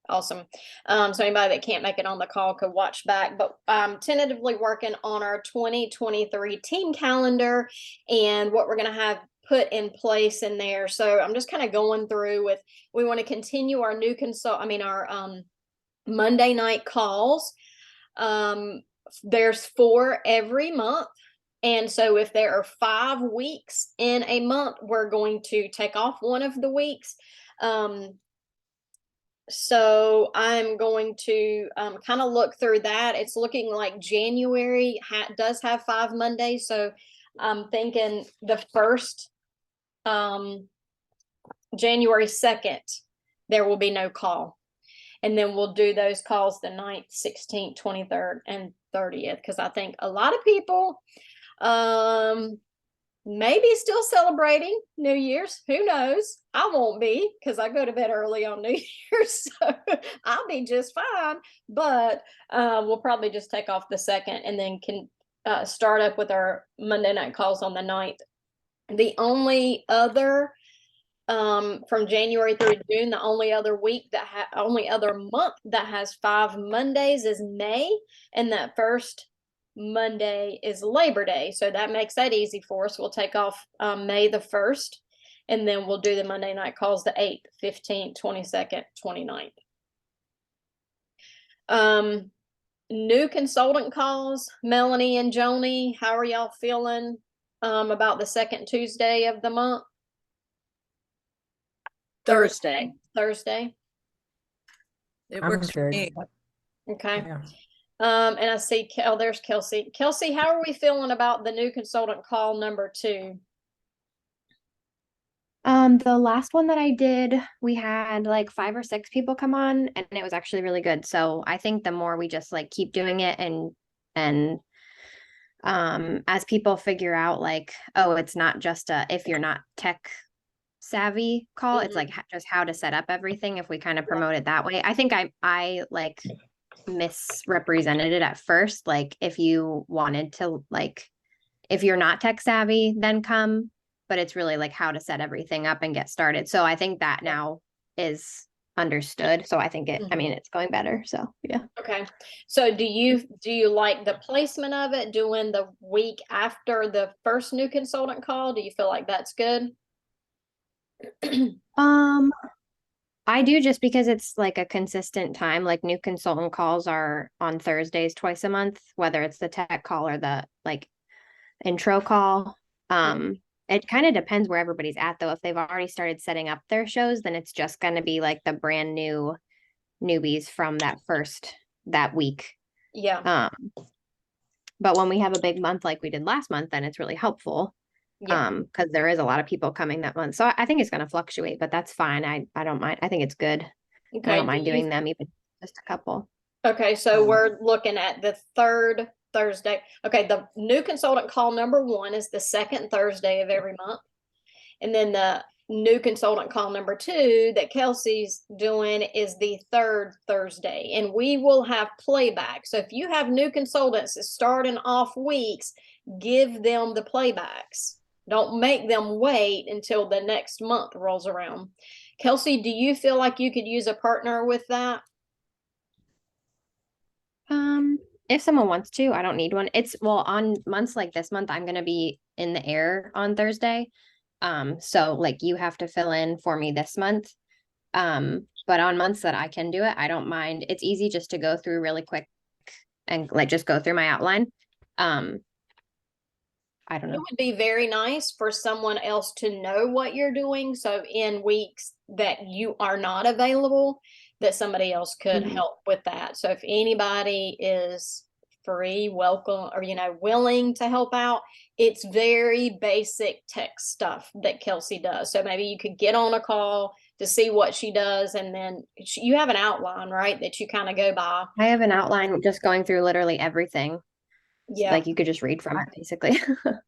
Awesome. So anybody that can't make it on the call could watch back, but I'm tentatively working on our 2023 team calendar and what we're going to have put in place in there. So I'm just kind of going through with, we want to continue our our Monday night calls. There's 4 every month. And so if there are 5 weeks in a month, we're going to take off one of the weeks. So I'm going to kind of look through that. It's looking like January does have 5 Mondays. So I'm thinking the first, January 2nd, there will be no call. And then we'll do those calls the 9th, 16th, 23rd, and 30th. Because I think a lot of people maybe still celebrating New Year's. Who knows? I won't be because I go to bed early on New Year's, so I'll be just fine. But we'll probably just take off the 2nd and then can start up with our Monday night calls on the 9th. The only other from January through June, the only other month that has 5 Mondays is May, and that first Monday is Labor Day, so that makes that easy for us. We'll take off May the 1st, and then we'll do the Monday night calls the 8th, 15th, 22nd, 29th. New consultant calls, Melanie and Joni, how are y'all feeling about the second Tuesday of the month? Thursday. It works for me. Okay. Yeah. And I see, there's Kelsey. Kelsey, how are we feeling about the new consultant call number 2? The last one that I did, we had like 5 or 6 people come on, and it was actually really good. So I think the more we just like keep doing it and as people figure out like, oh, it's not just if you're not tech savvy call, it's like just how to set up everything. If we kind of promote it that way, I think I like misrepresented it at first. Like if you wanted to, like, if you're not tech savvy, then come, but it's really like how to set everything up and get started. So I think that now is understood. So I think it's going better. So yeah. Okay. So do you like the placement of it doing the week after the first new consultant call? Do you feel like that's good? I do, just because it's like a consistent time. Like new consultant calls are on Thursdays twice a month, whether it's the tech call or the like intro call. It kind of depends where everybody's at though. If they've already started setting up their shows, then it's just going to be like the brand new newbies from that week. Yeah. But when we have a big month like we did last month, then it's really helpful. Yeah. Because there is a lot of people coming that month. So I think it's going to fluctuate, but that's fine. I don't mind. I think it's good. Okay. I don't mind doing them, even just a couple. Okay, so we're looking at the 3rd Thursday. Okay, the new consultant call number 1 is the 2nd Thursday of every month. And then the new consultant call number 2 that Kelsey's doing is the 3rd Thursday. And we will have playback. So if you have new consultants starting off weeks, give them the playbacks. Don't make them wait until the next month rolls around. Kelsey, do you feel like you could use a partner with that? If someone wants to, I don't need one. On months like this month, I'm going to be in the air on Thursday. So like you have to fill in for me this month. But on months that I can do it, I don't mind. It's easy just to go through really quick and like just go through my outline. I don't know. It would be very nice for someone else to know what you're doing. So in weeks that you are not available, that somebody else could help with that. So if anybody is free, welcome, or, willing to help out, it's very basic tech stuff that Kelsey does. So maybe you could get on a call to see what she does. And then you have an outline, right? That you kind of go by. I have an outline just going through literally everything. Yeah. Like you could just read from it basically.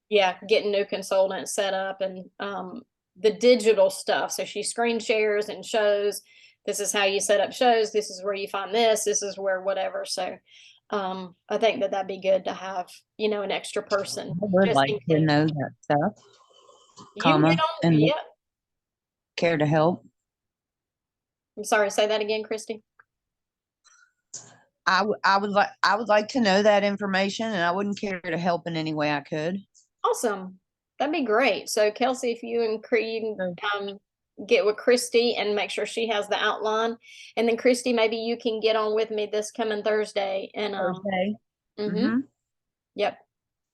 Yeah. Getting new consultants set up and the digital stuff. So she screen shares and shows, this is how you set up shows. This is where you find this. This is where whatever. So I think that'd be good to have, an extra person. I would like to know that stuff. Yeah. Care to help? I'm sorry, say that again, Christy. I would like to know that information, and I wouldn't care to help in any way I could. Awesome. That'd be great. So Kelsey, if you and Creed get with Christy and make sure she has the outline, and then Christy, maybe you can get on with me this coming Thursday and Thursday. mm-hmm. Yep.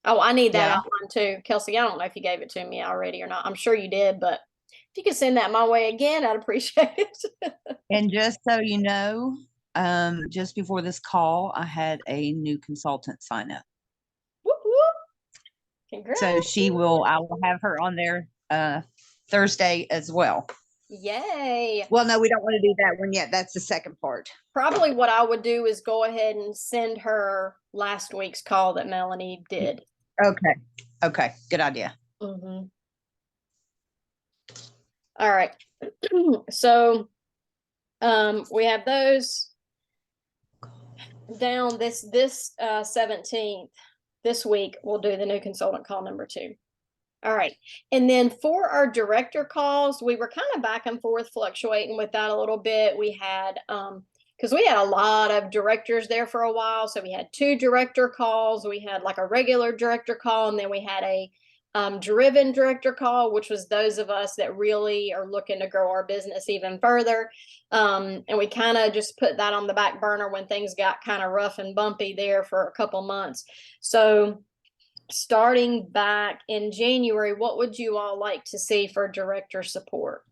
Oh, I need that Yeah. outline too. Kelsey, I don't know if you gave it to me already or not. I'm sure you did, but if you could send that my way again, I'd appreciate it. And just so you know, just before this call, I had a new consultant sign up. Whoop, whoop. Congrats. So I will have her on there Thursday as well. Yay. Well, no, we don't want to do that one yet. That's the second part. Probably what I would do is go ahead and send her last week's call that Melanie did. Okay. Okay. Good idea. Mm-hmm. All right. So we have those down this 17th. This week we'll do the new consultant call number 2. All right. And then for our director calls, we were kind of back and forth fluctuating with that a little bit. We had because we had a lot of directors there for a while. So we had 2 director calls. We had like a regular director call, and then we had a driven director call, which was those of us that really are looking to grow our business even further. And we kind of just put that on the back burner when things got kind of rough and bumpy there for a couple months. So starting back in January, what would you all like to see for director support?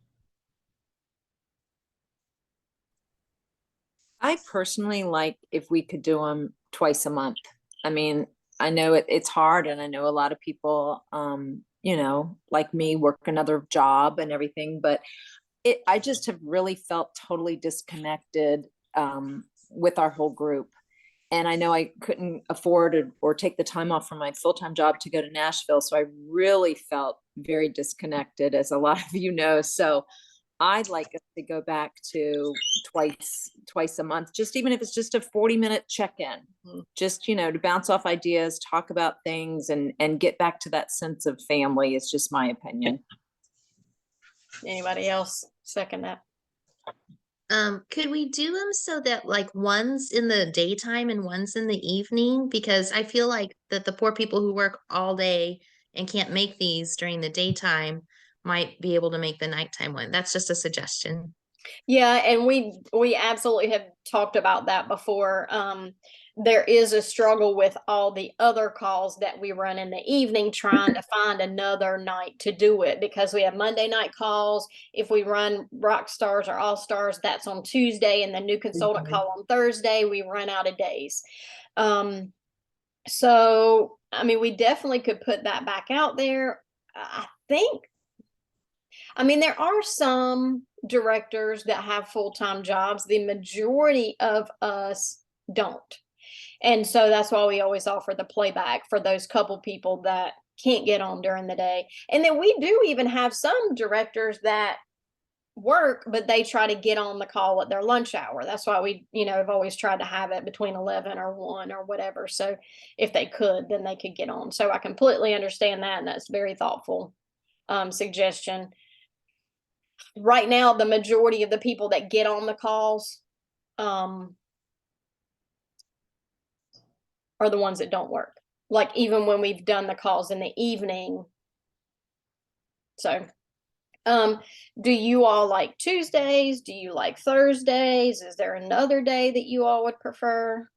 I personally like if we could do them twice a month. I mean, I know it's hard, and I know a lot of people, you know, like me, work another job and everything, but I just have really felt totally disconnected with our whole group. And I know I couldn't afford or take the time off from my full-time job to go to Nashville. So I really felt very disconnected, as a lot of you know. So I'd like us to go back to twice a month, just even if it's just a 40-minute check-in, just, you know, to bounce off ideas, talk about things, and get back to that sense of family. It's just my opinion. Anybody else second that? Could we do them so that like one's in the daytime and one's in the evening? Because I feel like that the poor people who work all day and can't make these during the daytime might be able to make the nighttime one. That's just a suggestion. Yeah, and we absolutely have talked about that before. There is a struggle with all the other calls that we run in the evening, trying to find another night to do it, because we have Monday night calls. If we run rock stars or all stars, that's on Tuesday, and the new consultant call on Thursday. We run out of days. So I mean, we definitely could put that back out there. I think, I mean, there are some directors that have full-time jobs. The majority of us don't. And so that's why we always offer the playback for those couple people that can't get on during the day. And then we do even have some directors that work, but they try to get on the call at their lunch hour. That's why we, you know, have always tried to have it between 11 or 1 or whatever. So if they could, then they could get on. So I completely understand that. And that's a very thoughtful suggestion. Right now, the majority of the people that get on the calls are the ones that don't work. Like even when we've done the calls in the evening. So, do you all like Tuesdays? Do you like Thursdays? Is there another day that you all would prefer?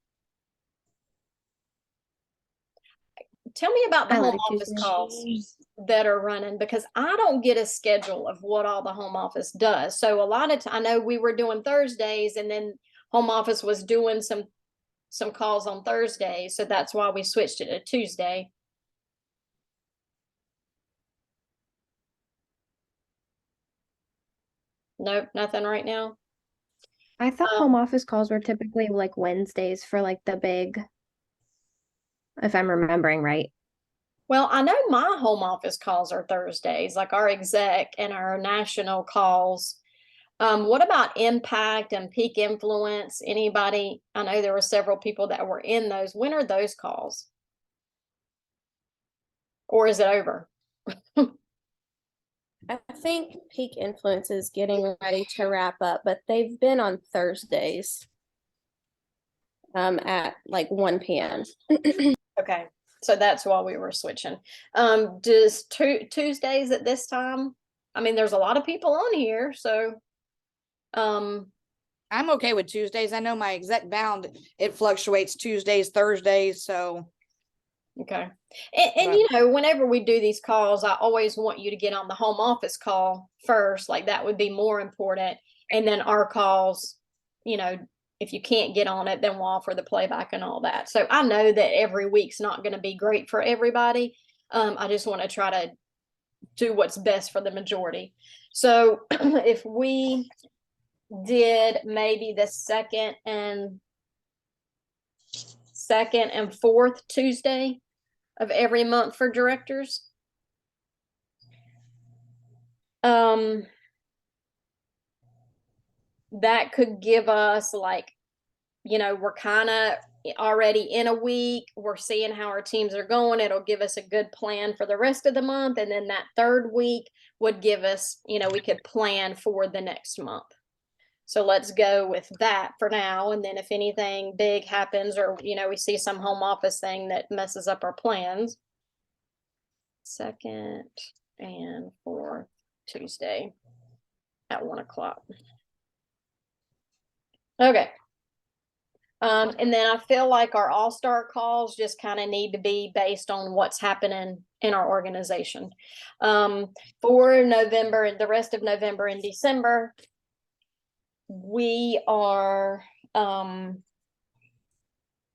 Tell me about the home office calls that are running, because I don't get a schedule of what all the home office does. So a lot of time, I know we were doing Thursdays, and then home office was doing some calls on Thursday. So that's why we switched it to Tuesday. Nope, nothing right now. I thought home office calls were typically like Wednesdays for like the big, if I'm remembering right. Well, I know my home office calls are Thursdays, like our exec and our national calls. What about impact and peak influence? Anybody? I know there were several people that were in those. When are those calls? Or is it over? I think Peak Influence is getting ready to wrap up, but they've been on Thursdays. at like 1 p.m. Okay, so that's why we were switching. Does Tuesdays at this time? I mean, there's a lot of people on here, so I'm okay with Tuesdays. I know my exec bound, it fluctuates Tuesdays, Thursdays, so. okay. And But- you know, whenever we do these calls, I always want you to get on the home office call first. Like that would be more important. And then our calls, you know, if you can't get on it, then we'll offer the playback and all that. So I know that every week's not going to be great for everybody. I just want to try to do what's best for the majority. So if we did maybe the second and fourth Tuesday of every month for directors. That could give us like, you know, we're kind of already in a week. We're seeing how our teams are going. It'll give us a good plan for the rest of the month. And then that third week would give us, you know, we could plan for the next month. So let's go with that for now. And then if anything big happens or, you know, we see some home office thing that messes up our plans. Second and fourth Tuesday at 1 o'clock. Okay. And then I feel like our all-star calls just kind of need to be based on what's happening in our organization. For November and the rest of November and December, we are,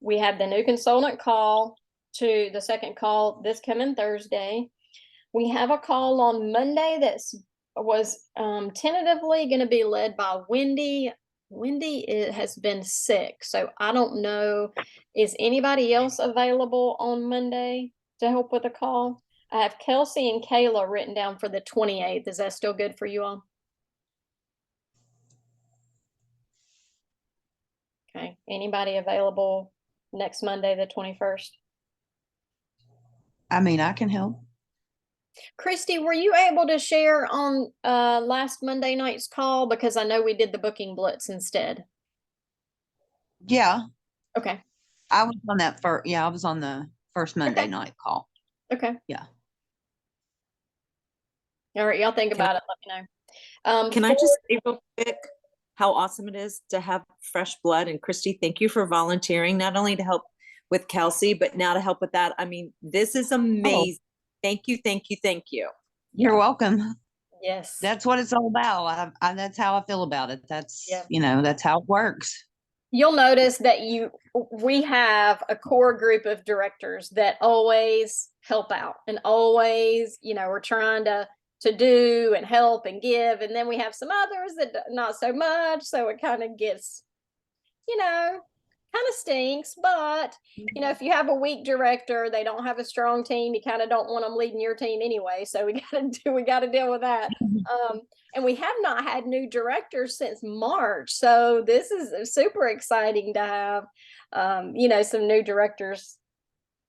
we have the new consultant call to the second call this coming Thursday. We have a call on Monday that's was tentatively going to be led by Wendy. Wendy has been sick, so I don't know. Is anybody else available on Monday to help with a call? I have Kelsey and Kayla written down for the 28th. Is that still good for you all? Okay. Anybody available next Monday, the 21st? I mean, I can help. Christy, were you able to share on last Monday night's call? Because I know we did the booking blitz instead. Yeah, Okay. I was on that first. Yeah, I was on the first Monday Okay. night call. Okay. Yeah. All right. Y'all think Can about it. Let me know. Can I just say real quick how awesome it is to have fresh blood? And Christy, thank you for volunteering, not only to help with Kelsey, but now to help with that. I mean, this is amazing. Thank you, thank you, thank you. You're welcome. Yes. That's what it's all about. That's how I feel about it. That's, Yeah. you know, that's how it works. You'll notice that we have a core group of directors that always help out and always, you know, we're trying to do and help and give. And then we have some others that not so much. So it kind of gets, you know, kind of stinks. But, you know, if you have a weak director, they don't have a strong team, you kind of don't want them leading your team anyway. So we got to deal with that. And we have not had new directors since March. So this is super exciting to have, you know, some new directors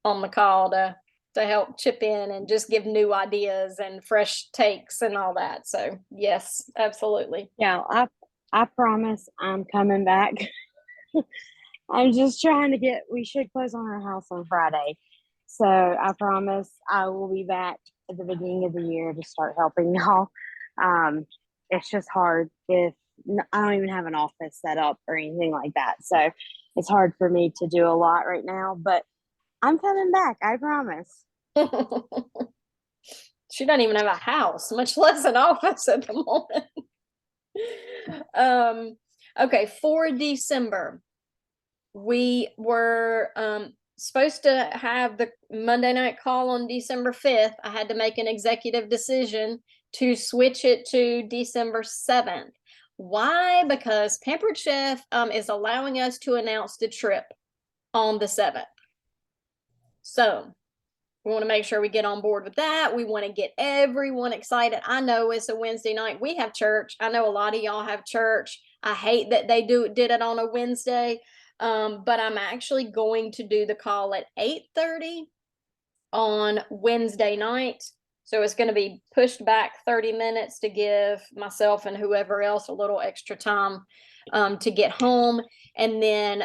on the call to help chip in and just give new ideas and fresh takes and all that. So yes, absolutely. Yeah, I promise I'm coming back. I'm just trying to we should close on our house on Friday. So I promise I will be back at the beginning of the year to start helping y'all. It's just hard I don't even have an office set up or anything like that. So it's hard for me to do a lot right now, but I'm coming back. I promise. She doesn't even have a house, much less an office at the moment. Okay, for December, we were supposed to have the Monday night call on December 5th. I had to make an executive decision to switch it to December 7th. Why? Because Pampered Chef is allowing us to announce the trip on the 7th. So we want to make sure we get on board with that. We want to get everyone excited. I know it's a Wednesday night. We have church. I know a lot of y'all have church. I hate that they did it on a Wednesday. But I'm actually going to do the call at 8:30 on Wednesday night. So it's going to be pushed back 30 minutes to give myself and whoever else a little extra time to get home. And then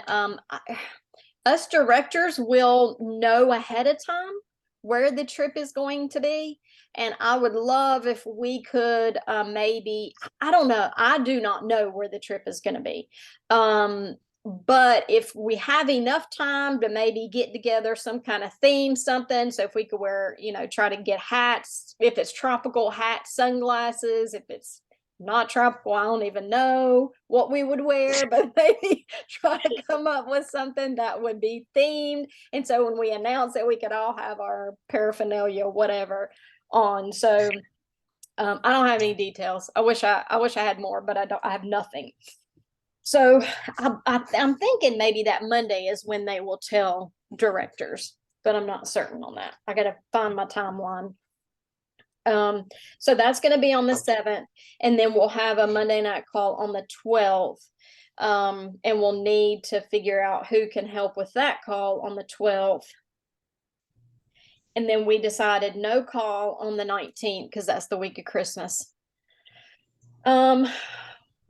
us directors will know ahead of time where the trip is going to be. And I would love if we could maybe, I don't know, I do not know where the trip is going to be. But if we have enough time to maybe get together some kind of theme, something, so if we could wear, try to get hats, if it's tropical hats, sunglasses, if it's not tropical, I don't even know what we would wear, but maybe try to come up with something that would be themed. And so when we announce it, we could all have our paraphernalia, whatever, on. So I don't have any details. I wish I had more, but I have nothing. So I'm thinking maybe that Monday is when they will tell directors, but I'm not certain on that. I got to find my timeline. So that's going to be on the 7th, and then we'll have a Monday night call on the 12th. And we'll need to figure out who can help with that call on the 12th. And then we decided no call on the 19th because that's the week of Christmas.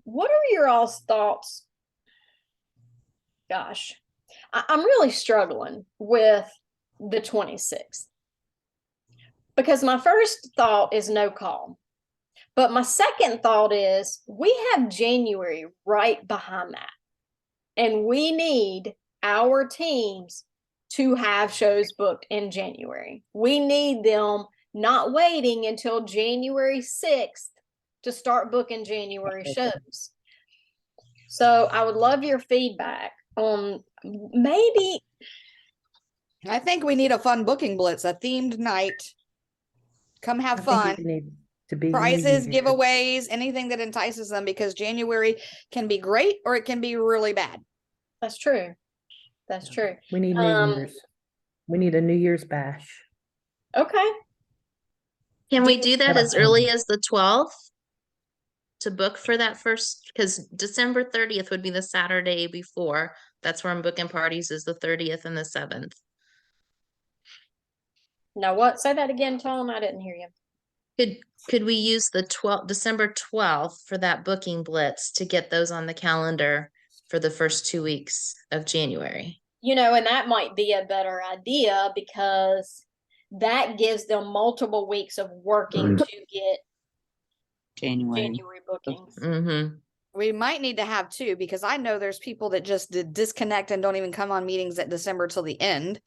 What are your all's thoughts? Gosh, I'm really struggling with the 26th because my first thought is no call. But my second thought is we have January right behind that. And we need our teams to have shows booked in January. We need them not waiting until January 6th to start booking January shows. So I would love your feedback on maybe. I think we need a fun booking blitz, a themed night. Come have fun. To be prizes, giveaways, anything that entices them, because January can be great or it can be really bad. That's true. That's true. We need New Year's. We need a New Year's bash. Okay. Can we do that as early as the 12th to book for that first? Because December 30th would be the Saturday before. That's where I'm booking parties, is the 30th and the 7th. Now what? Say that again, Tom. I didn't hear you. Could we use the December 12th for that booking blitz to get those on the calendar for the first 2 weeks of January? And that might be a better idea because that gives them multiple weeks of working to get January bookings. Mm-hmm. We might need to have two, because I know there's people that just disconnect and don't even come on meetings at December till the end.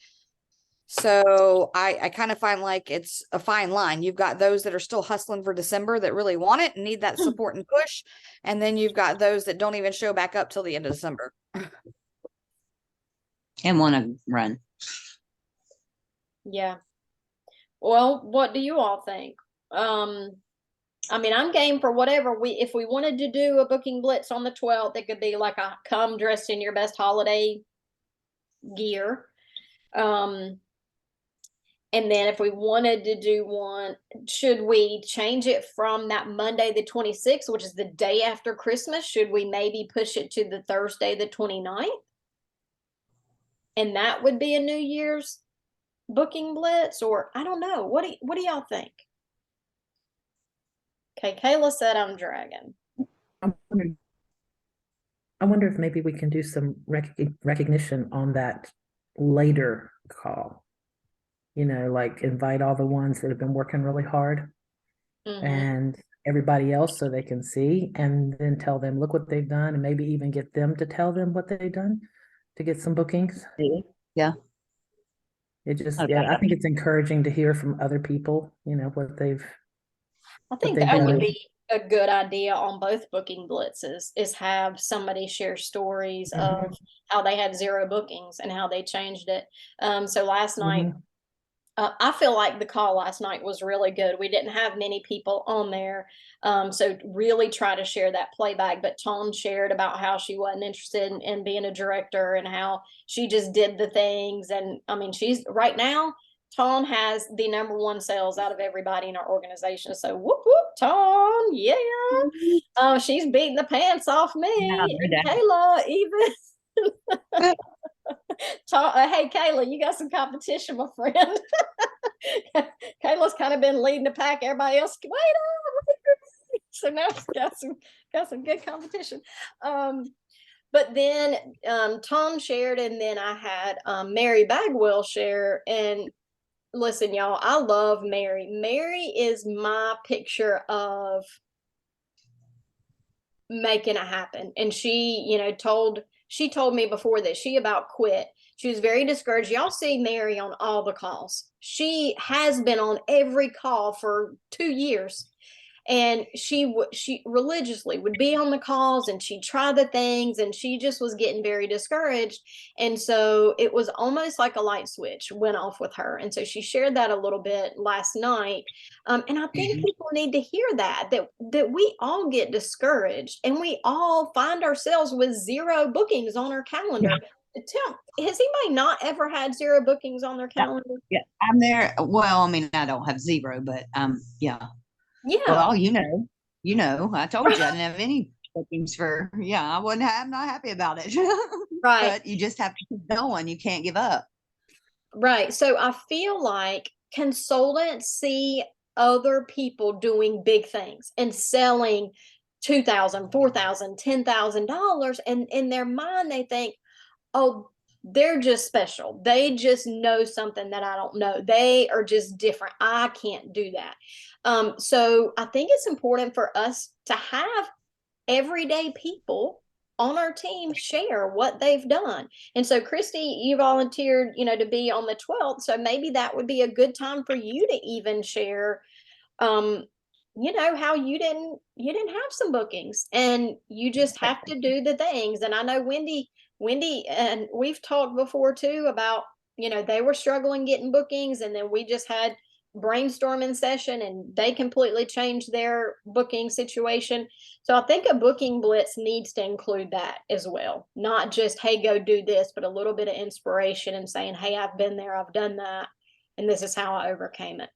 So I kind of find like it's a fine line. You've got those that are still hustling for December that really want it and need that support and push. And then you've got those that don't even show back up till the end of December. And want to run. Yeah. Well, what do you all think? I'm game for whatever. If we wanted to do a booking blitz on the 12th, it could be like a come dressed in your best holiday gear. And then if we wanted to do one, should we change it from that Monday, the 26th, which is the day after Christmas? Should we maybe push it to the Thursday, the 29th? And that would be a New Year's booking blitz, or I don't know. What do y'all think? Okay, Kayla said I'm dragging. I wonder if maybe we can do some recognition on that later call. Like invite all the ones that have been working really hard and everybody else so they can see, and then tell them, look what they've done, and maybe even get them to tell them what they've done to get some bookings. Yeah. I think it's encouraging to hear from other people, what they've. I think that would be a good idea on both booking blitzes, is have somebody share stories of how they had 0 bookings and how they changed it. So last night, I feel like the call last night was really good. We didn't have many people on there. So really try to share that playback. But Tom shared about how she wasn't interested in being a director and how she just did the things. And she's right now, Tom has the #1 sales out of everybody in our organization. So whoop, whoop, Tom. Yeah. She's beating the pants off me. And Kayla even. Hey, Kayla, you got some competition, my friend. Kayla's kind of been leading the pack. Everybody else, wait on. So now she's got some good competition. But then Tom shared, and then I had Mary Bagwell share. And listen, y'all, I love Mary. Mary is my picture of making it happen. And she, told me before that she about quit. She was very discouraged. Y'all see Mary on all the calls. She has been on every call for 2 years. And she religiously would be on the calls, and she'd try the things, and she just was getting very discouraged. And so it was almost like a light switch went off with her. And so she shared that a little bit last night. And I think people need to hear that we all get discouraged, and we all find ourselves with 0 bookings on our calendar. Has anybody not ever had 0 bookings on their calendar? Yeah, I'm there. Well, I mean, I don't have 0, but yeah. Yeah. Well, I told you I didn't have any bookings for, I'm not happy about it. Right. But you just have to keep going. You can't give up. Right. So I feel like consultants see other people doing big things and selling $2,000, $4,000, $10,000. And in their mind, they think, oh, they're just special. They just know something that I don't know. They are just different. I can't do that. So I think it's important for us to have everyday people on our team share what they've done. And so Christy, you volunteered, to be on the 12th. So maybe that would be a good time for you to even share, how you didn't have some bookings, and you just have to do the things. And I know Wendy, and we've talked before too about, they were struggling getting bookings, and then we just had brainstorming session, and they completely changed their booking situation. So I think a booking blitz needs to include that as well. Not just, hey, go do this, but a little bit of inspiration and saying, hey, I've been there, I've done that, and this is how I overcame it.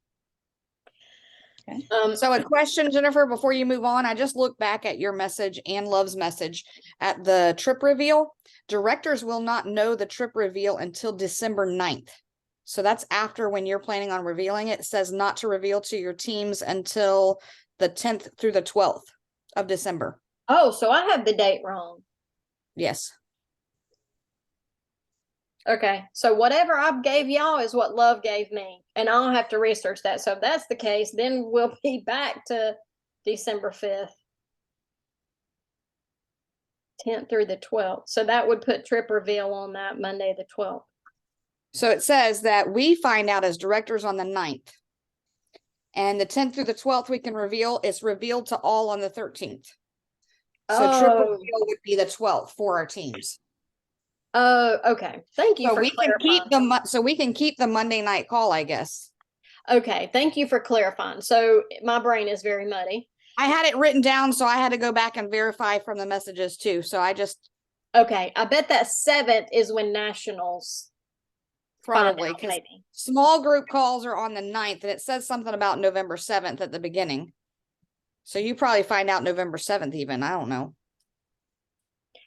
Okay. So a question, Jennifer, before you move on, I just looked back at your message and Love's message at the trip reveal. Directors will not know the trip reveal until December 9th. So that's after when you're planning on revealing it. It says not to reveal to your teams until the 10th through the 12th of December. Oh, so I have the date wrong. Yes. Okay, so whatever I gave y'all is what Love gave me, and I'll have to research that. So if that's the case, then we'll be back to December 5th, 10th through the 12th. So that would put trip reveal on that Monday, the 12th. So it says that we find out as directors on the 9th, and the 10th through the 12th we can reveal. It's revealed to all on the 13th. So trip reveal would be the 12th for our teams. Oh, okay. Thank you So for we can keep the Monday night call, I guess. Okay, thank you for clarifying. So my brain is very muddy. I had it written down, so I had to go back and verify from the messages too. So I just okay. I bet that 7th is when nationals probably, because small group calls are on the 9th, and it says something about November 7th at the beginning. So you probably find out November 7th even. I don't know.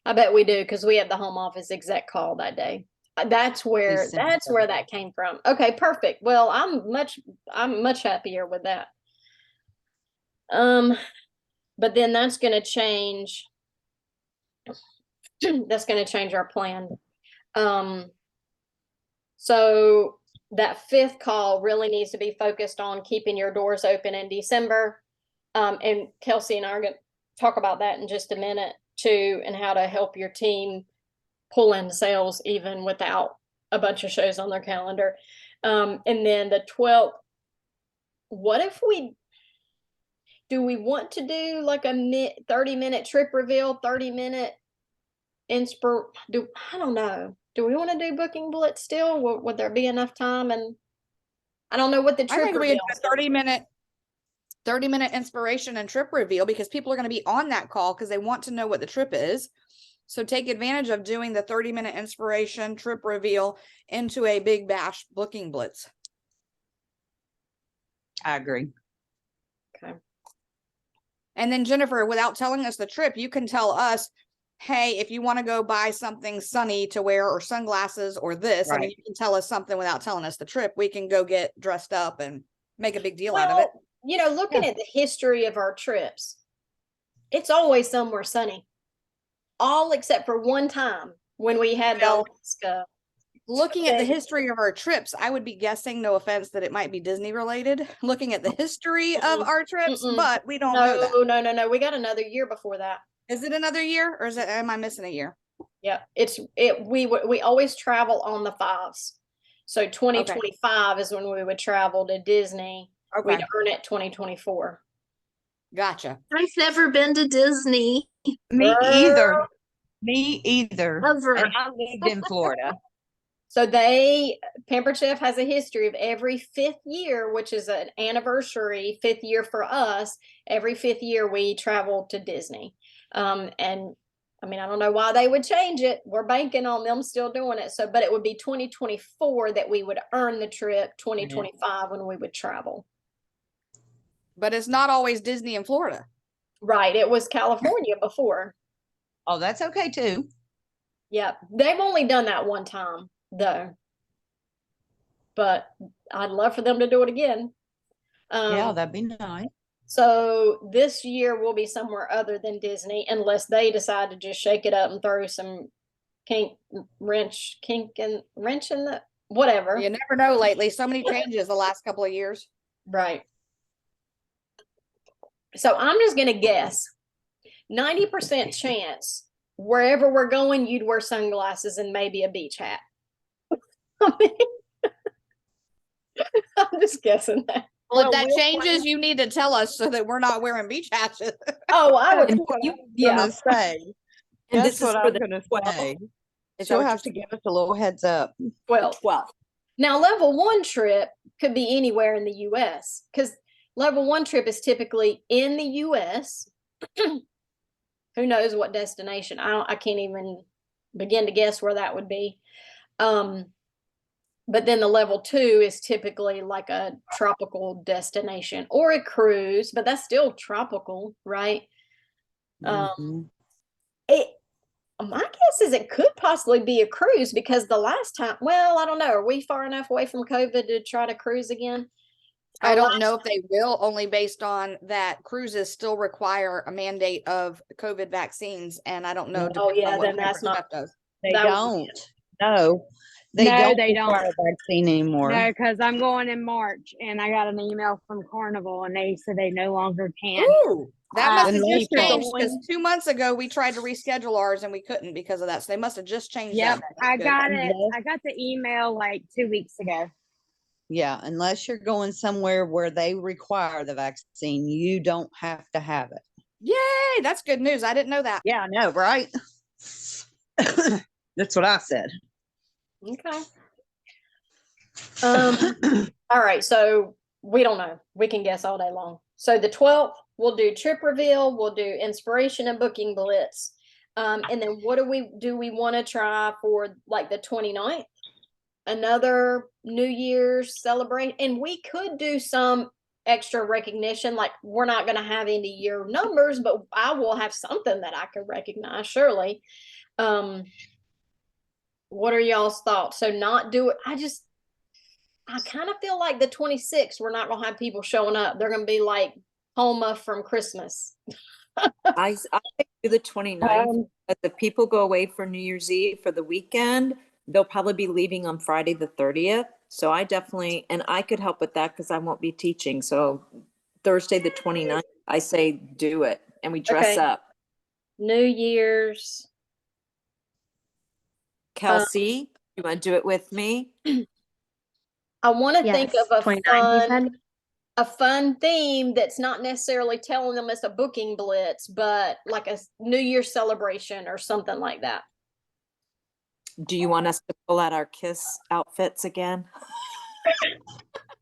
I bet we do, because we had the home office exec call that day. That's where that came from. Okay, perfect. Well, I'm much happier with that. But then that's going to change. That's going to change our plan. So that 5th call really needs to be focused on keeping your doors open in December. And Kelsey and I are going to talk about that in just a minute too, and how to help your team pull in sales even without a bunch of shows on their calendar. And then the 12th, what if do we want to do like a 30-minute trip reveal, 30-minute I don't know. Do we want to do booking blitz still? Would there be enough time? And I don't know what the trip I think we reveal had a 30-minute inspiration and trip reveal, because people are going to be on that call because they want to know what the trip is. So take advantage of doing the 30-minute inspiration trip reveal into a big bash booking blitz. I agree. Okay. And then Jennifer, without telling us the trip, you can tell us hey, if you want to go buy something sunny to wear or sunglasses or this, I mean, Right. you can tell us something without telling us the trip. We can go get dressed up and make a big deal out of it. Well, you know, looking at the history of our trips, it's always somewhere sunny. All except for one time when we had the Well, Alaska. Looking at the Okay. history of our trips, I would be guessing, no offense, that it might be Disney related. Looking at the history of Mm-mm. our trips, Mm-mm. but we don't know that. No. We got another year before that. Is it another year, or am I missing a year? Yeah, we always travel on the fives. So 2025 is when we would travel to Disney. Okay, We'd earn it 2024. gotcha. I've never been to Disney Me either. Girl. Me either. ever. And I lived in Florida. So Pampered Chef has a history of every 5th year, which is an anniversary 5th year for us. Every 5th year we travel to Disney. And I mean, I don't know why they would change it. We're banking on them still doing it. So, but it would be 2024 that we would earn the trip, 2025 when we would travel. But it's not always Disney in Florida. Right. It was California before. Oh, that's okay too. Yeah. They've only done that one time though. But I'd love for them to do it again. Yeah, that'd be nice. So this year will be somewhere other than Disney unless they decide to just shake it up and throw some wrench in the whatever. You never know lately. So many changes the last couple of years. Right. So I'm just going to guess 90% chance wherever we're going, you'd wear sunglasses and maybe a beach hat. I'm just guessing that. Well, if that changes, you need to tell us so that we're not wearing beach hats. Oh, I would. Yeah. And That's this is what for I'm the gonna 12th. say. Is that She'll what have to give us a little heads up. 12. 12. Now, level 1 trip could be anywhere in the US because level 1 trip is typically in the US. Who knows what destination? I can't even begin to guess where that would be. But then the level 2 is typically like a tropical destination or a cruise, but that's still tropical, right? Mhm. My guess is it could possibly be a cruise because the last time, well, I don't know. Are we far enough away from COVID to try to cruise again? I don't know if they will, only based on that cruises still require a mandate of COVID vaccines. And I don't know. Oh, depending yeah, on what then that's Pampered not- Chef does. They That would be don't. No. They No, don't they don't. require a vaccine anymore. No, because I'm going in March, and I got an email from Carnival, and they said they no longer can. Ooh, that must have Unless just you're changed because going- 2 months ago we tried to reschedule ours and we couldn't because of that. So they must have just changed Yep, that. I That's good. got it. Unless- I got the email like 2 weeks ago. Yeah, unless you're going somewhere where they require the vaccine, you don't have to have it. Yay, that's good news. I didn't know that. Yeah, I know, right? That's what I said. Okay. All right. So we don't know. We can guess all day long. So the 12th, we'll do trip reveal. We'll do inspiration and booking blitz. And then what do we want to try for like the 29th? Another New Year's celebrate. And we could do some extra recognition. Like we're not going to have any year numbers, but I will have something that I could recognize surely. What are y'all's thoughts? So not do it. I kind of feel like the 26th, we're not going to have people showing up. They're going to be like Homa from Christmas. I think do the 29th, but the people go away for New Year's Eve for the weekend. They'll probably be leaving on Friday the 30th. So I definitely, and I could help with that because I won't be teaching. So Thursday the 29th, I say do it and we dress Okay. up. New Year's. Kelsey, you want to do it with me? I want to think Yes, of 29, you said? a fun theme that's not necessarily telling them it's a booking blitz, but like a New Year's celebration or something like that. Do you want us to pull out our KISS outfits again?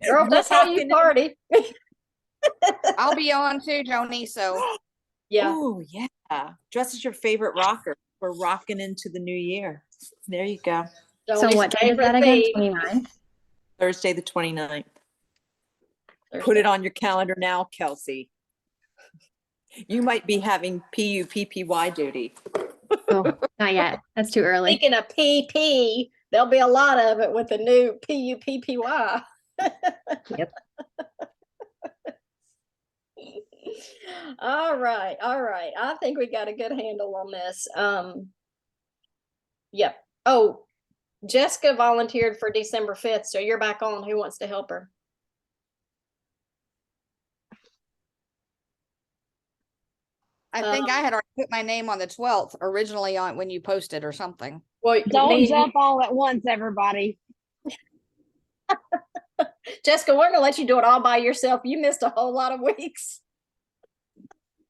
Girl, if that's how you party. I'll be on too, Joni. So Yeah. Oh, yeah. Dress as your favorite rocker. We're rocking into the new year. There you go. So Joni's what day is that favorite again? theme. 29th? Thursday the 29th. Put it on your calendar now, Kelsey. You might be having PUPPY duty. Oh, not yet. That's too early. Speaking of PP, there'll be a lot of it with the new PUPPY. Yep. All right, all right. I think we got a good handle on this. Yep. Oh, Jessica volunteered for December 5th, so you're back on. Who wants to help her? I think I had already put my name on the 12th originally on when you posted or something. Well, Don't jump all at once, everybody. Jessica, we're gonna let you do it all by yourself. You missed a whole lot of weeks.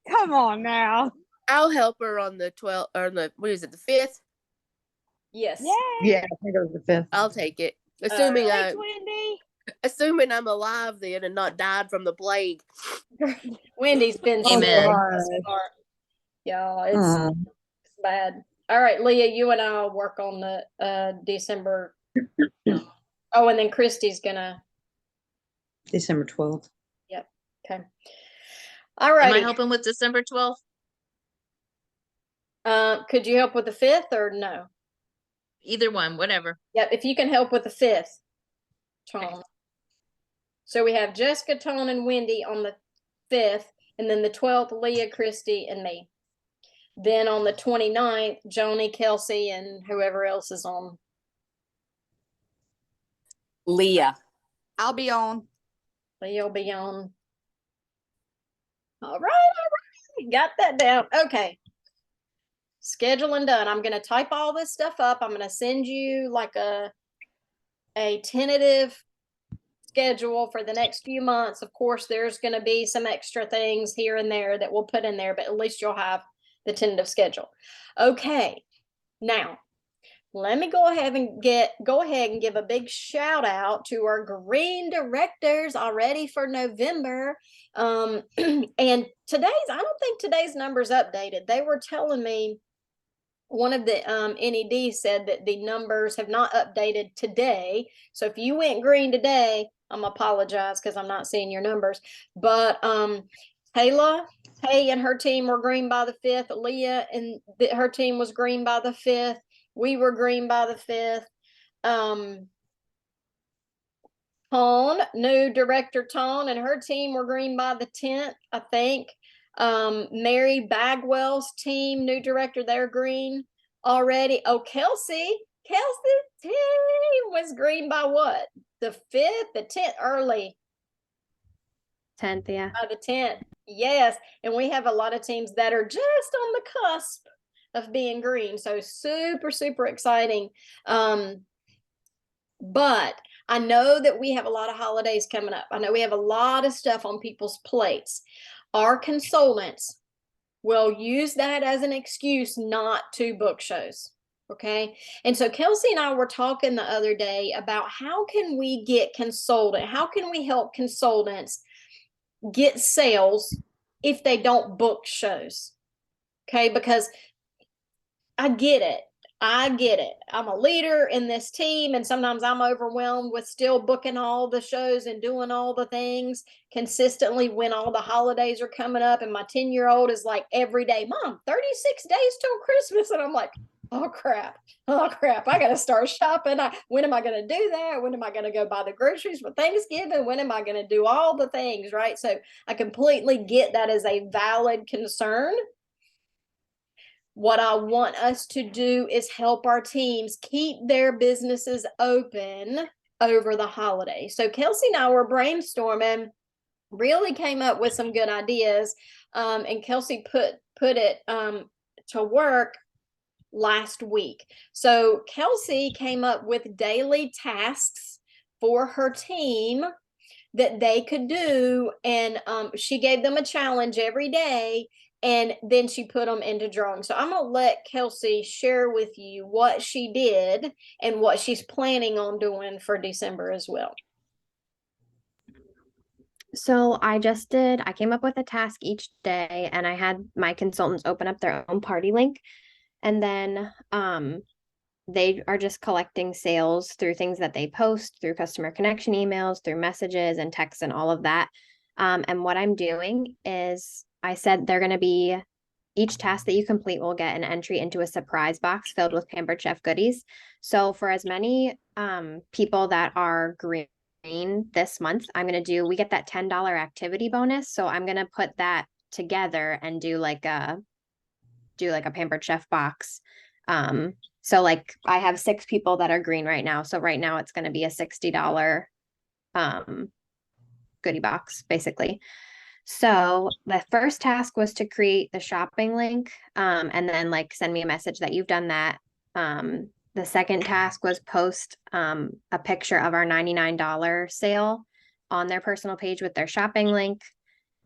Come on now. I'll help her on the 12th or what is it, the 5th? Yes. Yay. Yeah, I think it was the 5th. I'll take it. Assuming Thanks, Wendy. assuming I'm alive then and not died from the plague. Wendy's been Amen. smart. Y'all, it's bad. All right, Leah, you and I'll work on the December. Oh, and then Christy's gonna. December 12th. Yep. Okay. All Am I right. helping with December 12th? Could you help with the 5th or no? Either one, whatever. Yep. If you can help with the 5th, Tom. So we have Jessica, Tone, and Wendy on the 5th, and then the 12th, Leah, Christy, and me. Then on the 29th, Joni, Kelsey, and whoever else is on. Leah. I'll be on. Leah will be on. All right. Got that down. Okay. Scheduling done. I'm going to type all this stuff up. I'm going to send you like a tentative schedule for the next few months. Of course, there's going to be some extra things here and there that we'll put in there, but at least you'll have the tentative schedule. Okay. Now, let me go ahead and give a big shout out to our green directors already for November. And I don't think today's numbers updated. They were telling me, one of the NED said that the numbers have not updated today. So if you went green today, I'm apologize because I'm not seeing your numbers. But Kayla, Hay and her team were green by the 5th. Leah and her team was green by the 5th. We were green by the 5th. Tone, new director Tone and her team were green by the 10th, I think. Mary Bagwell's team, new director, they're green already. Oh, Kelsey's team was green by what? The 5th, the 10th, early. 10th, yeah. By the 10th, yes. And we have a lot of teams that are just on the cusp of being green. So super, super exciting. But I know that we have a lot of holidays coming up. I know we have a lot of stuff on people's plates. Our consultants will use that as an excuse not to book shows. Okay. And so Kelsey and I were talking the other day about how can we how can we help consultants get sales if they don't book shows? Okay. Because I get it. I'm a leader in this team, and sometimes I'm overwhelmed with still booking all the shows and doing all the things consistently when all the holidays are coming up. And my 10-year-old is like every day, Mom, 36 days till Christmas. And I'm like, oh crap. I got to start shopping. When am I going to do that? When am I going to go buy the groceries for Thanksgiving? When am I going to do all the things? Right. So I completely get that as a valid concern. What I want us to do is help our teams keep their businesses open over the holidays. So Kelsey and I were brainstorming, really came up with some good ideas. And Kelsey put it to work last week. So Kelsey came up with daily tasks for her team that they could do. And she gave them a challenge every day. And then she put them into drawing. So I'm going to let Kelsey share with you what she did and what she's planning on doing for December as well. So I came up with a task each day, and I had my consultants open up their own party link. And then they are just collecting sales through things that they post, through customer connection emails, through messages and texts and all of that. And what I'm doing is I said they're going to be each task that you complete will get an entry into a surprise box filled with Pampered Chef goodies. So for as many people that are green this month, we get that $10 activity bonus. So I'm gonna put that together and do like a Pampered Chef box. So like I have 6 people that are green right now. So right now it's gonna be a $60 goodie box, basically. So the first task was to create the shopping link, and then like send me a message that you've done that. The second task was post a picture of our $99 sale on their personal page with their shopping link.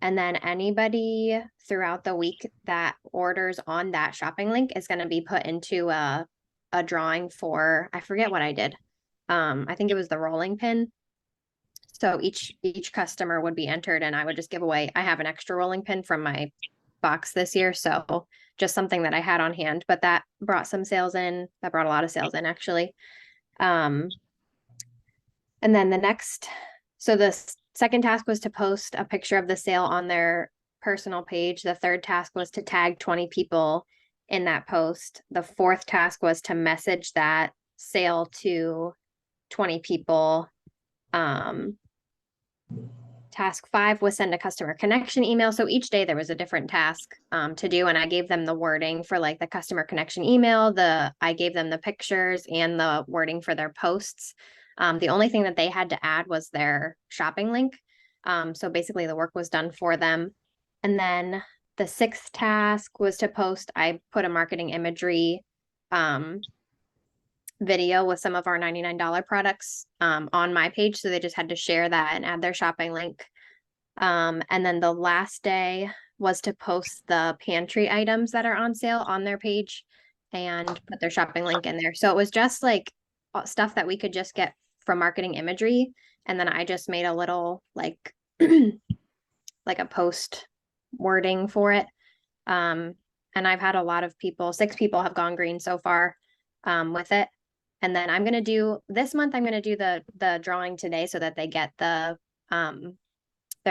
And then anybody throughout the week that orders on that shopping link is going to be put into a drawing for, I forget what I did. I think it was the rolling pin. So each customer would be entered, and I would just give away. I have an extra rolling pin from my box this year, so just something that I had on hand, but that brought some sales in. That brought a lot of sales in, actually. And then the second task was to post a picture of the sale on their personal page. The third task was to tag 20 people in that post. The fourth task was to message that sale to 20 people. Task 5 was send a customer connection email. So each day there was a different task to do, and I gave them the wording for like the customer connection email. I gave them the pictures and the wording for their posts. The only thing that they had to add was their shopping link. So basically the work was done for them. And then the 6th task was to post. I put a marketing imagery video with some of our $99 products on my page. So they just had to share that and add their shopping link. And then the last day was to post the pantry items that are on sale on their page and put their shopping link in there. So it was just like stuff that we could just get from marketing imagery. And then I just made a little like like a post wording for it. And I've had a lot of people, 6 people have gone green so far with it. And then I'm going to do this month, I'm going to do the drawing today so that they get their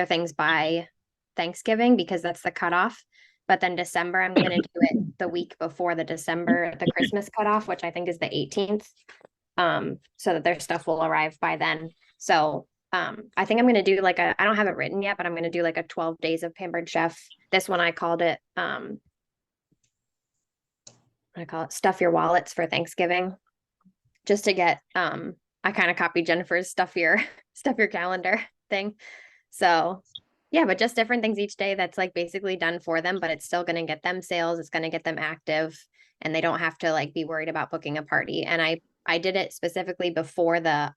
things by Thanksgiving, because that's the cutoff. But then December, I'm going to do it the week before the Christmas cutoff, which I think is the 18th. So that their stuff will arrive by then. So I think I'm going to do I don't have it written yet, but I'm going to do like a 12 days of Pampered Chef. This one I called it, stuff your wallets for Thanksgiving. Just to get, I kind of copied Jennifer's stuff your calendar thing. So yeah, but just different things each day that's like basically done for them, but it's still going to get them sales. It's going to get them active, and they don't have to like be worried about booking a party. And I did it specifically before the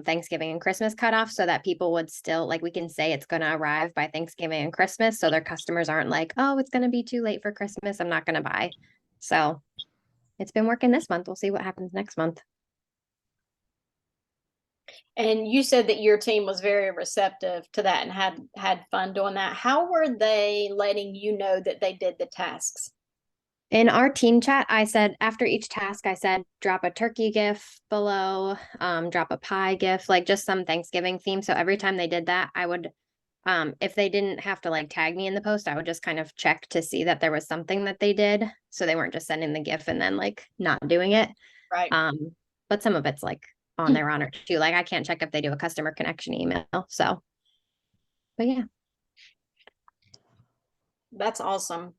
Thanksgiving and Christmas cutoff, so that people would still like, we can say it's going to arrive by Thanksgiving and Christmas. So their customers aren't like, oh, it's going to be too late for Christmas, I'm not going to buy. So it's been working this month. We'll see what happens next month. And you said that your team was very receptive to that and had fun doing that. How were they letting you know that they did the tasks? In our team chat, I said after each task, I said drop a turkey gif below, drop a pie gif, like just some Thanksgiving theme. So every time they did that, I would, if they didn't have to like tag me in the post, I would just kind of check to see that there was something that they did, so they weren't just sending the gif and then like not doing it. Right. But some of it's like on their honor too. Like I can't check if they do a customer connection email. So, but yeah. That's awesome.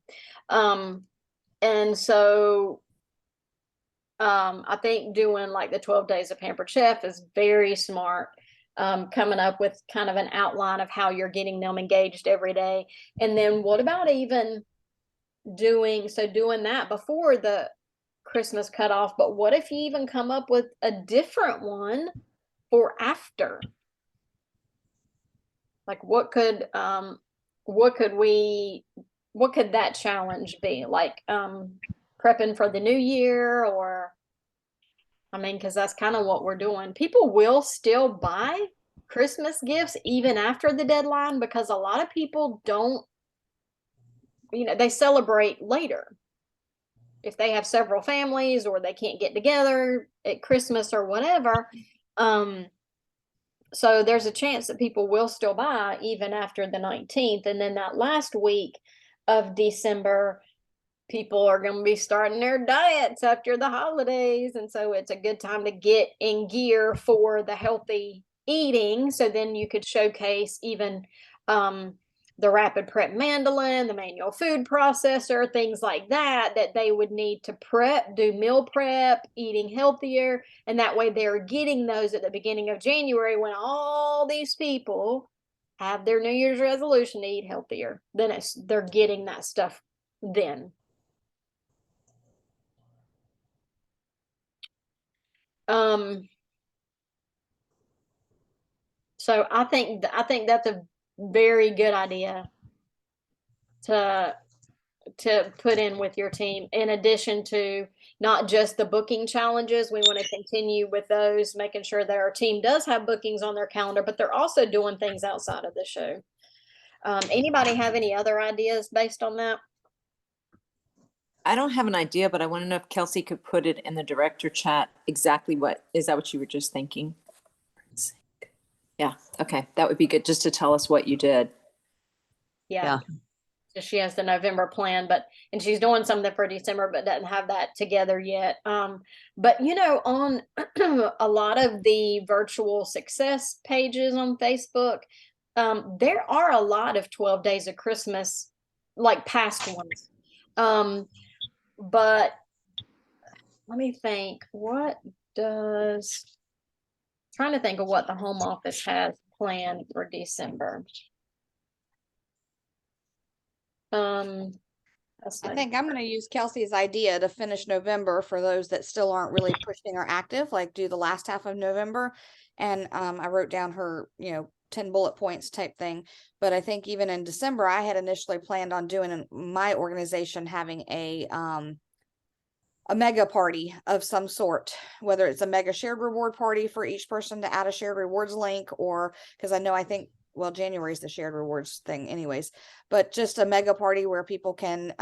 And so I think doing like the 12 days of Pampered Chef is very smart. Coming up with kind of an outline of how you're getting them engaged every day. And then what about even doing that before the Christmas cutoff, but what if you even come up with a different one for after? Like what could that challenge be? Like prepping for the new year, or I mean, because that's kind of what we're doing. People will still buy Christmas gifts even after the deadline, because a lot of people don't, they celebrate later. If they have several families or they can't get together at Christmas or whatever. So there's a chance that people will still buy even after the 19th. And then that last week of December, people are going to be starting their diets after the holidays. And so it's a good time to get in gear for the healthy eating. So then you could showcase even the rapid prep mandolin, the manual food processor, things like that, that they would need to prep, do meal prep, eating healthier. And that way they're getting those at the beginning of January when all these people have their New Year's resolution to eat healthier. Then they're getting that stuff then. So I think that's a very good idea to put in with your team, in addition to not just the booking challenges. We want to continue with those, making sure that our team does have bookings on their calendar, but they're also doing things outside of the show. Anybody have any other ideas based on that? I don't have an idea, but I want to know if Kelsey could put it in the director chat. Exactly is that what you were just thinking? Yeah. Okay. That would be good, just to tell us what you did. Yeah. So she has the November plan, and she's doing something for December, but doesn't have that together yet. But on a lot of the virtual success pages on Facebook, there are a lot of 12 days of Christmas, like past ones. But let me think, trying to think of what the home office has planned for December. I think I'm going to use Kelsey's idea to finish November for those that still aren't really pushing or active, like do the last half of November. And I wrote down her, 10 bullet points type thing. But I think even in December, I had initially planned on doing my organization having a mega party of some sort, whether it's a mega shared reward party for each person to add a shared rewards link, or because I think January is the shared rewards thing anyways, but just a mega party where people can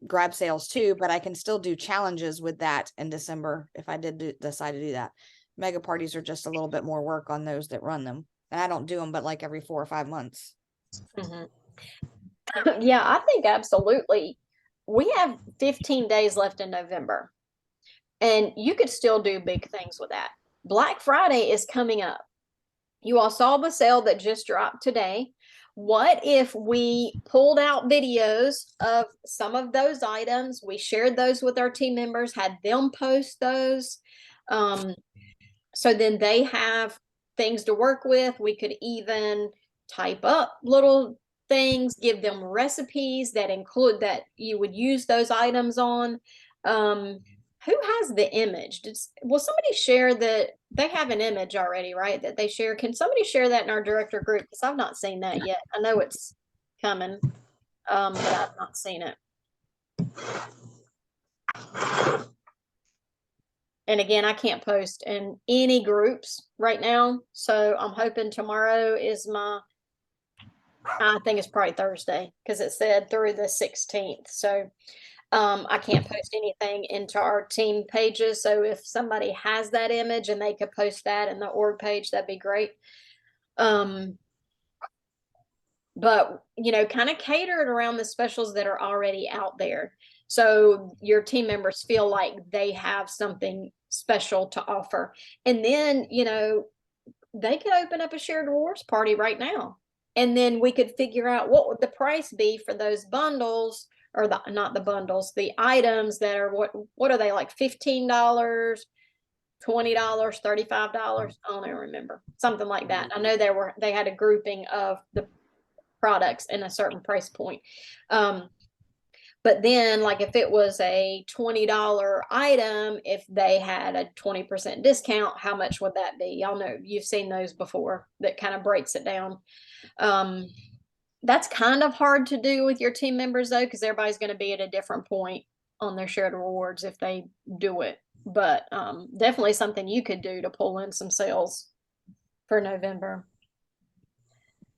grab sales too, but I can still do challenges with that in December if I did decide to do that. Mega parties are just a little bit more work on those that run them. And I don't do them, but like every 4 or 5 months. Mm-hmm. Yeah, I think absolutely. We have 15 days left in November, and you could still do big things with that. Black Friday is coming up. You all saw the sale that just dropped today. What if we pulled out videos of some of those items? We shared those with our team members, had them post those. So then they have things to work with. We could even type up little things, give them recipes that include that you would use those items on. Who has the image? Will somebody share that? They have an image already, right? That they share. Can somebody share that in our director group? Because I've not seen that yet. I know it's coming, but I've not seen it. And again, I can't post in any groups right now. So I'm hoping tomorrow is I think it's probably Thursday, because it said through the 16th. So I can't post anything into our team pages. So if somebody has that image and they could post that in the org page, that'd be great. But kind of cater it around the specials that are already out there. So your team members feel like they have something special to offer. And then, they could open up a shared rewards party right now. And then we could figure out what would the price be for those bundles, or not the bundles, the items that are what are they, like $15, $20, $35? I don't even remember, something like that. I know they had a grouping of the products in a certain price point. But then, like, if it was a $20 item, if they had a 20% discount, how much would that be? Y'all know, you've seen those before. That kind of breaks it down. That's kind of hard to do with your team members, though, because everybody's going to be at a different point on their shared rewards if they do it. But definitely something you could do to pull in some sales for November.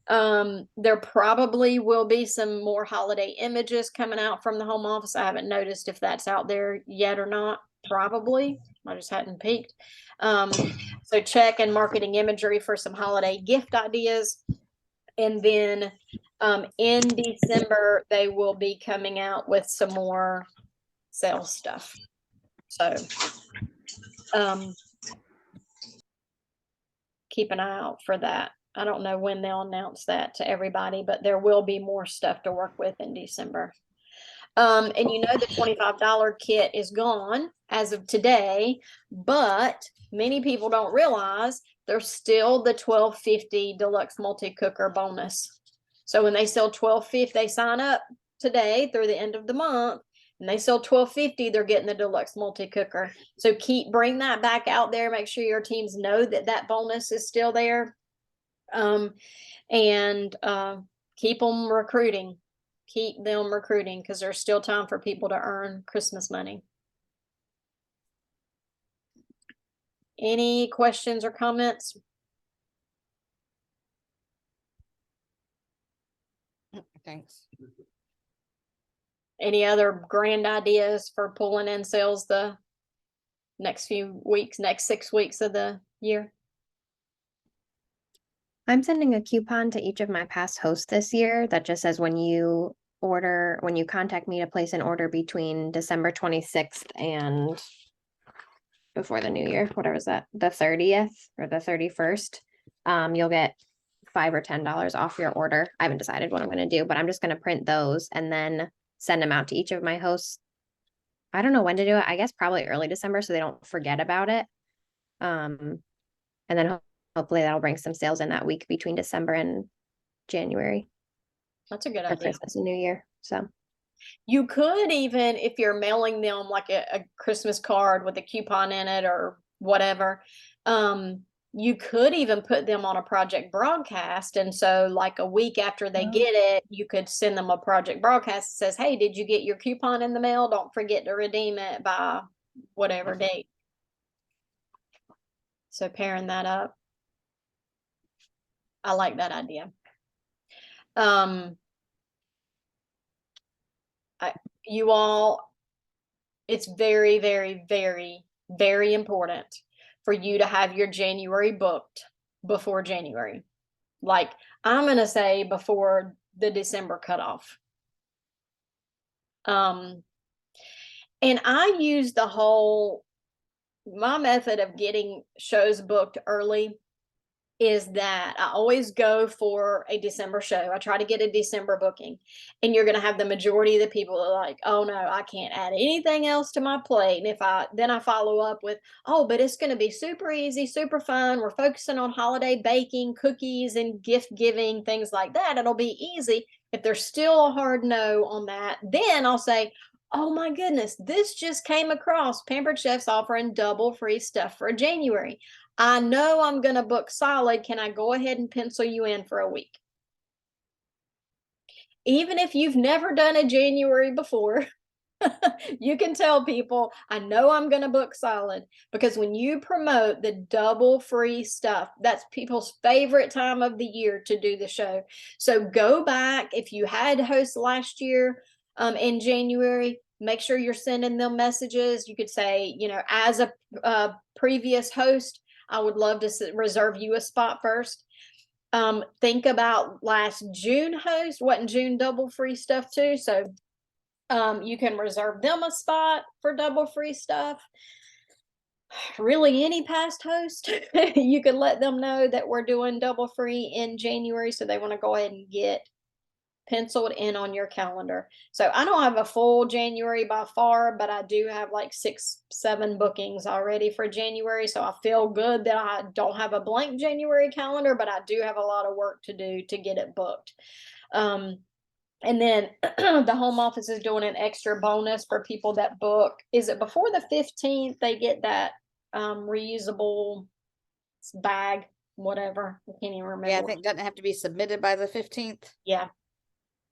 There probably will be some more holiday images coming out from the home office. I haven't noticed if that's out there yet or not. Probably. I just hadn't peeked. So check in marketing imagery for some holiday gift ideas. And then in December, they will be coming out with some more sales stuff. So, keep an eye out for that. I don't know when they'll announce that to everybody, but there will be more stuff to work with in December. And you know, the $25 kit is gone as of today, but many people don't realize there's still the $12.50 deluxe multi-cooker bonus. So when they sell $12.50, they sign up today through the end of the month, and they sell $12.50, they're getting the deluxe multi-cooker. So bring that back out there. Make sure your teams know that that bonus is still there. And keep them recruiting. Keep them recruiting, because there's still time for people to earn Christmas money. Any questions or comments? Thanks. Any other grand ideas for pulling in sales the next few weeks, next 6 weeks of the year? I'm sending a coupon to each of my past hosts this year that just says when you contact me to place an order between December 26th and before the new year, whatever is that, the 30th or the 31st, you'll get $5 or $10 off your order. I haven't decided what I'm going to do, but I'm just going to print those and then send them out to each of my hosts. I don't know when to do it. I guess probably early December, so they don't forget about it. And then hopefully that'll bring some sales in that week between December and January. That's a good For idea. Christmas and New Year. So you could, even if you're mailing them like a Christmas card with a coupon in it or whatever, you could even put them on a project broadcast. And so like a week after they get it, you could send them a project broadcast that says, hey, did you get your coupon in the mail? Don't forget to redeem it by whatever date. So pairing that up. I like that idea. You all, it's very, very, very, very important for you to have your January booked before January. Like, I'm going to say before the December cutoff. And I use my method of getting shows booked early is that I always go for a December show. I try to get a December booking, and you're going to have the majority of the people that are like, oh no, I can't add anything else to my plate. And then I follow up with, oh, but it's going to be super easy, super fun. We're focusing on holiday baking, cookies, and gift giving, things like that. It'll be easy. If there's still a hard no on that, then I'll say, oh my goodness, this just came across. Pampered Chef's offering double free stuff for January. I know I'm going to book solid. Can I go ahead and pencil you in for a week? Even if you've never done a January before, you can tell people, I know I'm going to book solid, because when you promote the double free stuff, that's people's favorite time of the year to do the show. So go back. If you had hosts last year in January, make sure you're sending them messages. You could say, as a previous host, I would love to reserve you a spot first. Think about last June host. Wasn't June double free stuff too? So you can reserve them a spot for double free stuff. Really, any past host, you could let them know that we're doing double free in January, so they want to go ahead and get penciled in on your calendar. So I don't have a full January by far, but I do have like 6-7 bookings already for January. So I feel good that I don't have a blank January calendar, but I do have a lot of work to do to get it booked. And then the home office is doing an extra bonus for people that book. Is it before the 15th? They get that reusable bag, whatever. I can't even remember. Yeah, I think doesn't have to be submitted by the 15th. Yeah.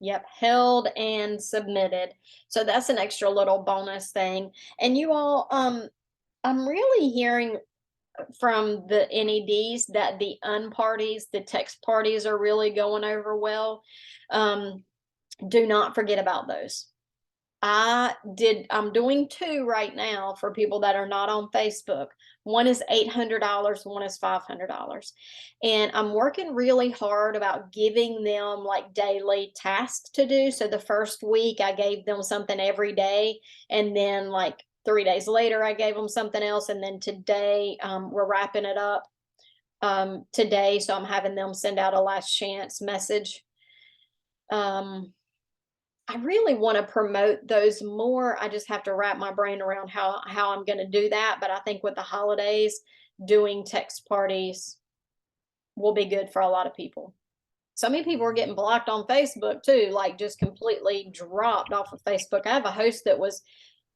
Yep, held and submitted. So that's an extra little bonus thing. And you all, I'm really hearing from the NEDs that the unparties, the text parties are really going over well. Do not forget about those. I'm doing 2 right now for people that are not on Facebook. One is $800, one is $500. And I'm working really hard about giving them like daily tasks to do. So the first week I gave them something every day, and then like 3 days later I gave them something else, and then today we're wrapping it up today, so I'm having them send out a last chance message. I really want to promote those more. I just have to wrap my brain around how I'm going to do that. But I think with the holidays, doing text parties will be good for a lot of people. So many people are getting blocked on Facebook too, like just completely dropped off of Facebook. I have a host that was,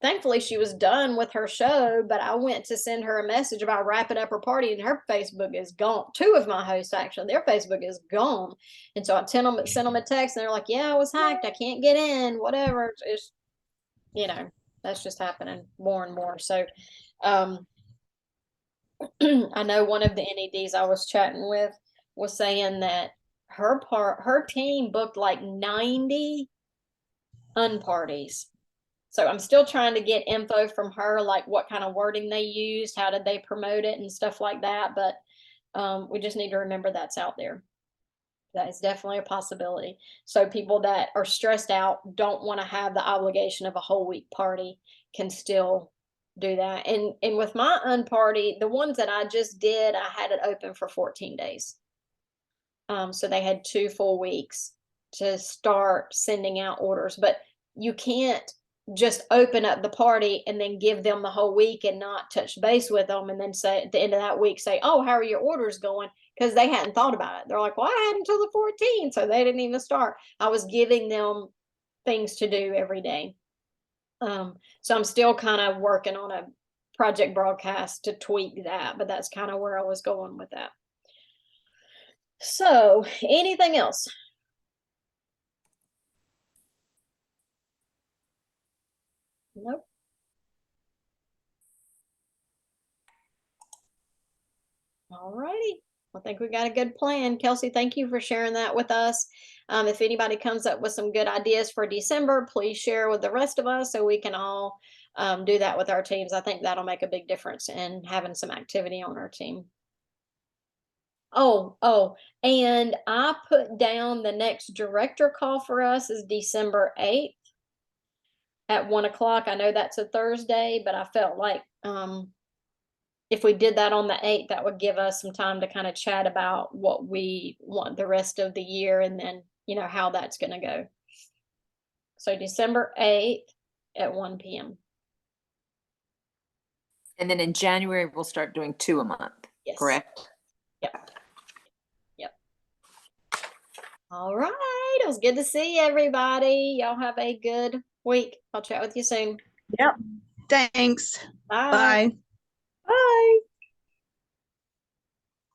thankfully she was done with her show, but I went to send her a message about wrapping up her party and her Facebook is gone. 2 of my hosts, actually, their Facebook is gone. And so I sent them a text and they're like, yeah, I was hacked. I can't get in, whatever. It's, that's just happening more and more. So I know one of the NEDs I was chatting with was saying that her team booked like 90 unparties. So I'm still trying to get info from her, like what kind of wording they used, how did they promote it and stuff like that. But we just need to remember that's out there. That is definitely a possibility. So people that are stressed out, don't want to have the obligation of a whole week party, can still do that. And with my unparty, the ones that I just did, I had it open for 14 days. So they had 2 full weeks to start sending out orders, but you can't just open up the party and then give them the whole week and not touch base with them, and then say at the end of that week, say, oh, how are your orders going? Because they hadn't thought about it. They're like, well, I had until the 14th, so they didn't even start. I was giving them things to do every day. So I'm still kind of working on a project broadcast to tweak that, but that's kind of where I was going with that. So anything else? Nope. All righty. I think we got a good plan. Kelsey, thank you for sharing that with us. If anybody comes up with some good ideas for December, please share with the rest of us so we can all do that with our teams. I think that'll make a big difference in having some activity on our team. Oh, and I put down the next director call for us is December 8th at 1 o'clock. I know that's a Thursday, but I felt like if we did that on the 8th, that would give us some time to kind of chat about what we want the rest of the year, and then, how that's going to go. So December 8th at 1 p.m. And then in January, we'll start doing 2 a month. Yes. Correct? Yep. All right. It was good to see everybody. Y'all have a good week. I'll chat with you soon. Yep. Thanks. Bye. Bye.